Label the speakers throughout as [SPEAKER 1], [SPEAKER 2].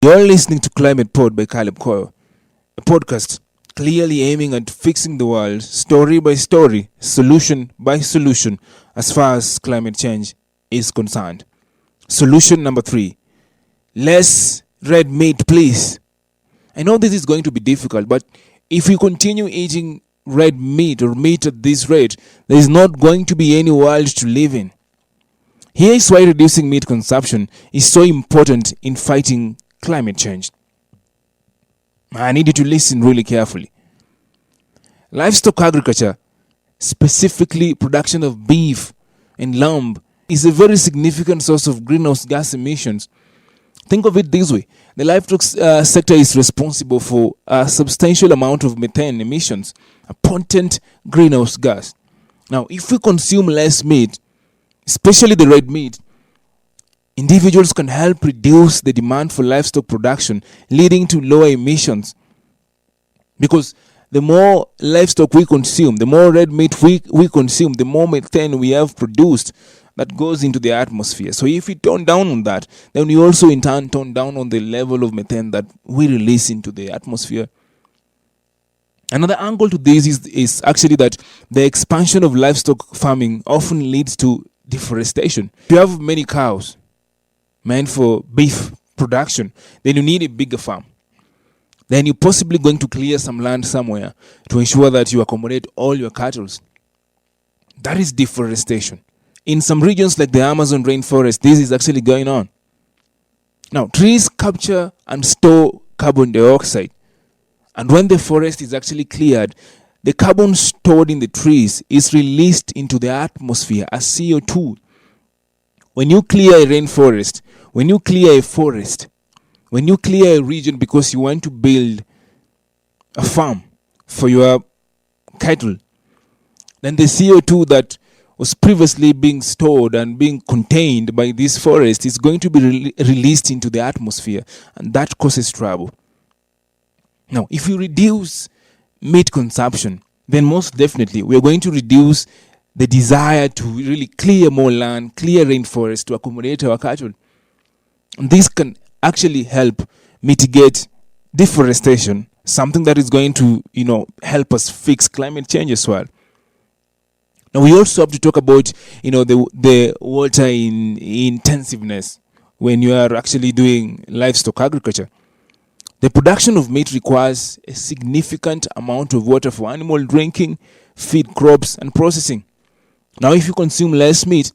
[SPEAKER 1] You're listening to Climate Pod by CalebKoyo, a podcast clearly aiming at fixing the world story by story, solution by solution, as far as climate change is concerned. Solution number 3: less red meat, please. I know this is going to be difficult, but if we continue eating red meat or meat at this rate, there is not going to be any world to live in. Here is why reducing meat consumption is so important in fighting climate change. I need you to listen really carefully. Livestock agriculture, specifically production of beef and lamb, is a very significant source of greenhouse gas emissions. Think of it this way: the livestock sector is responsible for a substantial amount of methane emissions, a potent greenhouse gas. Now, if we consume less meat, especially the red meat, individuals can help reduce the demand for livestock production, leading to lower emissions. Because the more livestock we consume, the more red meat we consume, the more methane we have produced that goes into the atmosphere. So if we tone down on that, then we also in turn tone down on the level of methane that we release into the atmosphere. Another angle to this is actually that the expansion of livestock farming often leads to deforestation. If you have many cows meant for beef production, then you need a bigger farm. Then you're possibly going to clear some land somewhere to ensure that you accommodate all your cattle. That is deforestation. In some regions like the Amazon rainforest, this is actually going on. Now, trees capture and store carbon dioxide. And when the forest is actually cleared, the carbon stored in the trees is released into the atmosphere as CO2. When you clear a rainforest, when you clear a forest, when you clear a region because you want to build a farm for your cattle, then the CO2 that was previously being stored and being contained by this forest is going to be released into the atmosphere, and that causes trouble. Now, if you reduce meat consumption, then most definitely we are going to reduce the desire to really clear more land, clear rainforest to accommodate our cattle. And this can actually help mitigate deforestation, something that is going to, help us fix climate change as well. Now, we also have to talk about, the water intensiveness when you are actually doing livestock agriculture. The production of meat requires a significant amount of water for animal drinking, feed crops, and processing. Now, if you consume less meat,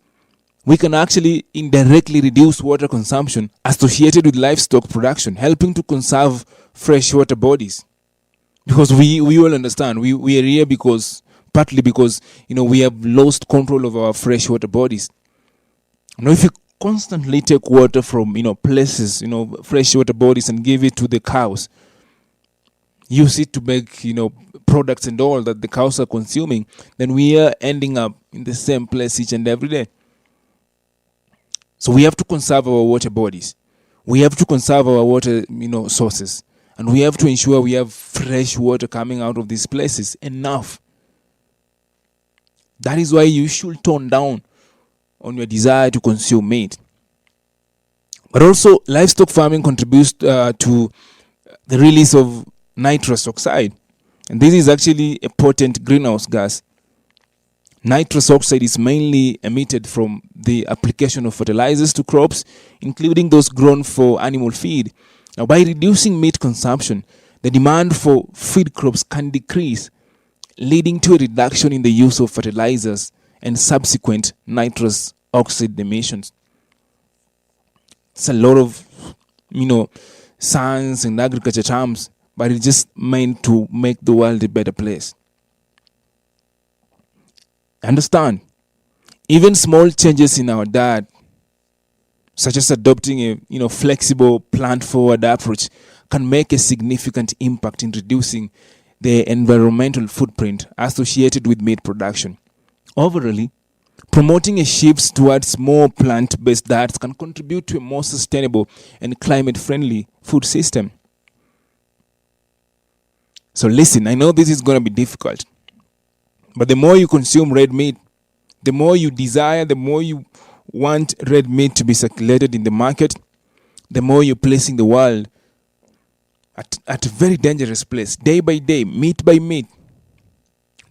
[SPEAKER 1] we can actually indirectly reduce water consumption associated with livestock production, helping to conserve freshwater bodies. Because we all understand, we are here partly because, we have lost control of our freshwater bodies. Now, if you constantly take water from, places, freshwater bodies and give it to the cows, use it to make, products and all that the cows are consuming, then we are ending up in the same place each and every day. So we have to conserve our water bodies. We have to conserve our water, sources. And we have to ensure we have fresh water coming out of these places, enough. That is why you should tone down on your desire to consume meat. But also, livestock farming contributes to the release of nitrous oxide. And this is actually a potent greenhouse gas. Nitrous oxide is mainly emitted from the application of fertilizers to crops, including those grown for animal feed. Now, by reducing meat consumption, the demand for feed crops can decrease, leading to a reduction in the use of fertilizers and subsequent nitrous oxide emissions. It's a lot of, science and agriculture terms, but it's just meant to make the world a better place. Understand, even small changes in our diet, such as adopting a flexible plant-forward approach, can make a significant impact in reducing the environmental footprint associated with meat production. Overall, promoting a shift towards more plant-based diets can contribute to a more sustainable and climate-friendly food system. So listen, I know this is going to be difficult, but the more you consume red meat, the more you desire, the more you want red meat to be circulated in the market, the more you're placing the world at a very dangerous place, day by day, meat by meat,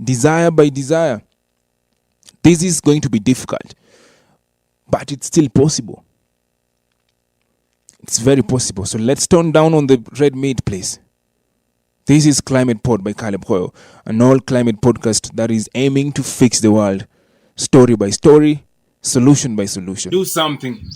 [SPEAKER 1] desire by desire. This is going to be difficult, but it's still possible. It's very possible. So let's tone down on the red meat, please. This is Climate Pod by CalebKoyo, an all-climate podcast that is aiming to fix the world, story by story, solution by solution. Do something.